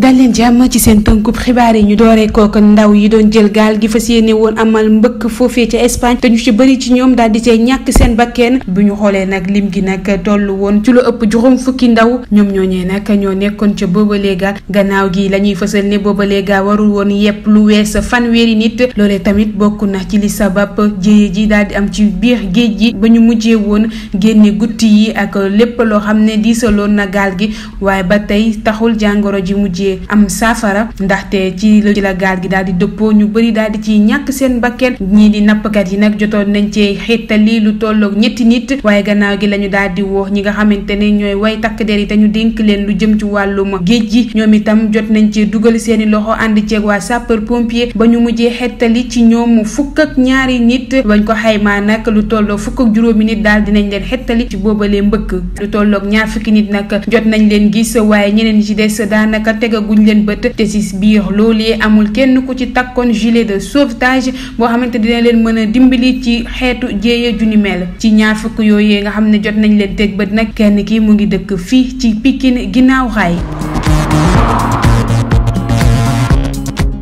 dal leen jàmm ci seen tënkub xibaar yi ñu dooree kook ndaw yi doon jël gaal gi fas yéene woon amal mbëkk foofee ca Espagne te ñu ci bëri ci ñoom daal di see ñàkk seen bakkeen bu ñu xoolee nag lim gi nag toll woon ci lu ëpp juróom fukki ndaw ñoom ñooñee nag ñoo nekkoon ca boobaléega gannaaw gi la ñuy fësal ne boobaléega warul woon yepp lu wees fanweeri nit loolee tamit bokk na ci li sabab jéye ji daal di am ci biir géej gi ba ñu mujjee woon génne gutti yi ak lépp loo xam ne diisaloon na gaal gi waaye ba tey taxul jàngoro ji mujjee am saafara ndaxte ci la gaal gi daal di dëppoo ñu bëri daal di ci ñàkk seen bakkeen ñii di nappkat yi nag jotoon nañ cee xettali lu tolloog ñetti nit waaye gannaaw gi la ñu daal di woo ñi nga xamante ne ñooy way takk der yi te ñu dénk leen lu jëm ci wàllum géej gi ñoom itam jot nañ cee dugal seeni loxo ànd ceeg waa sapeur pompier ba ñu mujjee xettali ci ñoom fukk ak ñaari nit bañ ko xaymaa nag lu tolloog fukk ak juróomi nit daal dinañ leen xettali ci boobalee mbëkk lu tolloog ñaar fukki nit nag jot nañ leen gis waaye ñeneen ci des daanaka guñ leen bët te ci biir loolee amul kenn ku ci takkoon gilet de sauvetage boo xamante dina leen mën a dimbali ci xeetu jéeya ju ni mel ci ñaar fukk yooyee nga xam ne jot nañ leen teg bët nag kenn ki mu ngi dëkk fii ci Pikine ginnaaw raay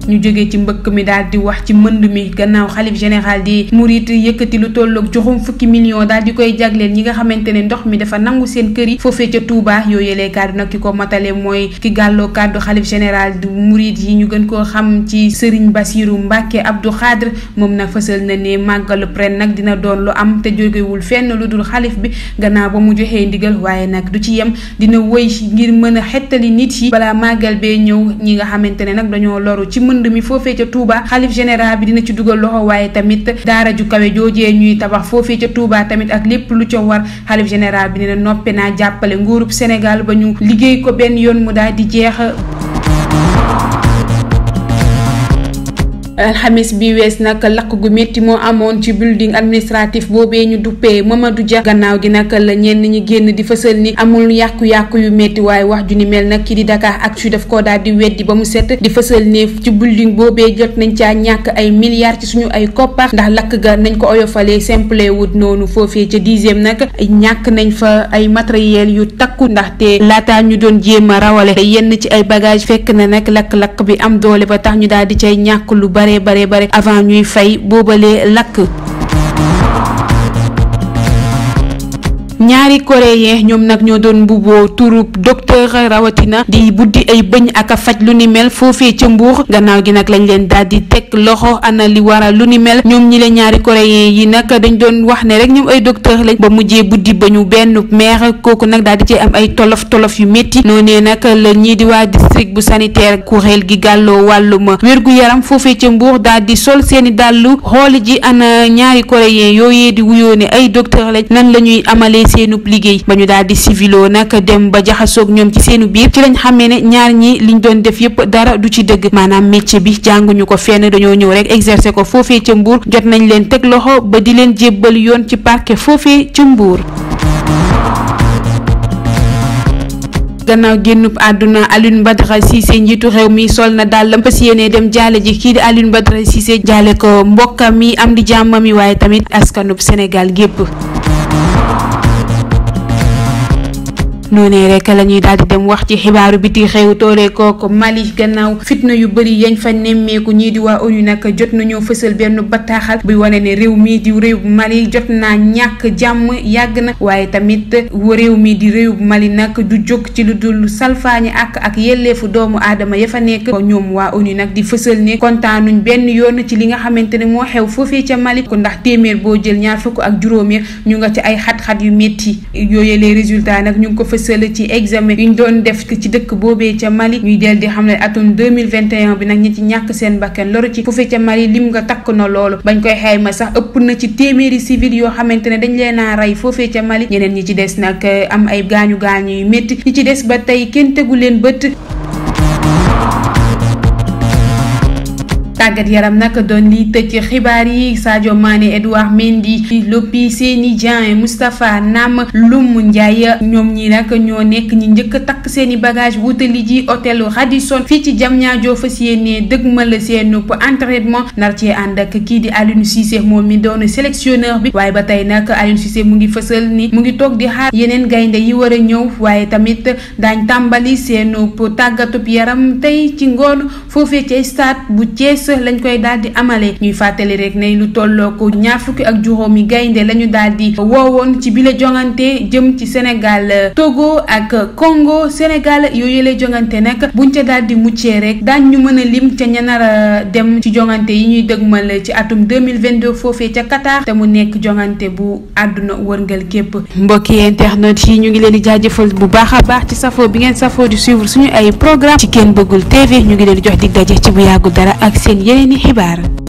ñu jógee ci mbëkk mi daal di wax ci mënd mi gannaaw xalif général di murit yëkkati lu tolloog juróom fukki million daal di koy jagleel ñi nga xamante ne ndox mi dafa nangu seen kër yi foofee ca Touba yooyelee kàddu nag ki ko matale mooy ki gàlloo kàddu xalif général di murit yi ñu gën koo xam ci Serigne Bassirou Mbacke Abdou Khadre moom nag fësal na ne màggalu ren nag dina doon lu am te jógewul fenn lu dul xalif bi gannaaw ba mu joxee ndigal waaye nag du ci yem dina wëy ngir mën a xettali nit yi balaa màggal bee ñëw ñi nga xamante ne nag dañoo loru ci mënd mi foofee ca Touba xalif général bi dina ci dugal loxo waaye tamit daara ju kawe joojee ñuy tabax foofee ca Touba tamit ak lépp lu ca war xalif général bi dina noppe naa jàppale nguurub Sénégal ba ñu liggéey ko benn yoon mu daal di jeex. alxamis bi wees nag lakk gu métti moo amoon ci building administratif boobee ñu duppee Mamadou Dia gannaaw gi nag la ñenn ñi génn di fësal ni amul yàqu-yàqu yu métti waaye wax ju ni mel nag ki di Dakaractu daf koo daal di weddi ba mu set di fësal ne ci building boobee jot nañ caa ñàkk ay milliards ci suñu ay koppar ndax lakk ga nañ ko oyofalee simple wut noonu foofee ca 10e nag ñàkk nañ fa ay matériel yu takku ndaxte laataa ñu doon jéem a rawale yenn ci ay bagage fekk na nag lakk-lakk bi am doole ba tax ñu daal di cay ñàkk lu bare avant ñuy fay boobalee lakk. ñaari coréen ñoom nag ñoo doon mbubboo turub docteur rawatina di buddi ay bëñ ak a faj lu ni mel foofee ca Mbuur gannaaw gi nag lañ leen daal di teg loxo ana li waral lu ni mel ñoom ñi la ñaari coréen yi nag dañ doon wax ne rek ñoom ay docteur lañ ba mujjee buddi bañu benn maire kooku nag daal di cay am ay tolof yu métti noonee nag la ñii di waa district bu sanitaire kuréel gi gàlloo wàllum wér-gu-yaram foofee ca Mbuur daal di sol seeni dàllu xooli ji ana ñaari coréen yooyee di wuyoo ne ay docteur lañ nan la ñuy amalee seenub liggéey ba ñu daal di civiloo nag dem ba jaxasoog ñoom ci seenu biir ci lañ xamee ne ñaar ñi liñ doon def yépp dara du ci dëgg maanaam métier bi jànguñu ko fenn dañoo ñëw rek exercer ko foofee ca Mbuur jot nañ leen teg loxo ba di leen jébbal yoon ci parquet foofee ca Mbuur. gannaaw génnub àdduna Alioune Badara Cissé njiitu réew mi sol na dàllam fas yéene dem jaale ji kii di Alioune Badara Cissé jaale ko mbokkam mi am di jàmmam yi waaye tamit askanub Sénégal gépp noonee rek la ñuy daal di dem wax ci xibaaru biti xew tooree kooku Mali gannaaw fitna yu bëri yañ fa nemmeeku ñii di waa ONU nag jot nañoo fësal benn bataaxal buy wane ne réew mi di réew Mali jot naa ñàkk jàmm yàgg na waaye tamit réew mi di réew Mali nag du jóg ci lu dul salfaañi ak yelleefu doomu aadama ya fa nekk ñoom waa ONU nag di fësal ne kontaanuñ benn yoon ci li nga xamante ne moo xew foofee ca Mali ko ndax téeméer boo jël ñaar fukk ak juróom ñu nga ci ay xat-xat yu métti yooyu les résultats nag ñu ngi ko fësal ci examen yu ñu doon def ci dëkk boobee ca Mali. ñuy del di xam ne atum 2021 bi nag ñi ci ñàkk seen bakkan loru ci foofee ca Mali lim nga takk na loolu bañ koy xayma sax ëpp na ci téeméeri civil yoo xamante ne dañ leen a rey foofee ca Mali. ñeneen ñi ci des nag am ay gaañu yu métti ñi ci des ba tey kenn tegu leen bët. tàggat yaram nag doon li tëj xibaar yi Sadio Mané Edouard Mendy Lopy Seny Dieng Moustapha Nam Loum Ndiaye ñoom ñi nag ñoo nekk ñi njëkk takk seeni bagage wutali ji hôtelu Radisson fii ci Diamniadio fas yéene dëgmal seen entraînement nar cee ànd ak kii di Aliou Cissé moom mi doon sélectionneur bi waaye ba tey nag Aliou Cissé mu ngi fësal ni mu ngi toog di xaar yeneen gaynde yi war a ñëw waaye tamit daañ tàmbali seenu tàggatub yaram tey ci ngoon foofee ci stade bu Thiès lañ koy daal di amalee. ñuy fàttali rek ne lu tolloo ko ñaar fukki ak juróomi gaynde lañu daal di woowoon ci bile jongante jëm ci Sénégal Togo ak Congo. Sénégal yooyu lay jongante nag buñ ca daal di muccee rek daañ ñu mën a lim ca ña nar a dem ci jongante yi ñuy dëgmal ci atum 2022 foofee ca Qatar te mu nekk jongante bu àdduna wërngal képp. mbokki internet yi ñu ngi leen di jaajëfal bu baax a baax ci safoo bi ngeen safoo di suivre suñu ay programme ci Ken Bëggul TV ñu ngi leen di jox dig daje ci bu yàggu dara ak seen yeneeni xibaar.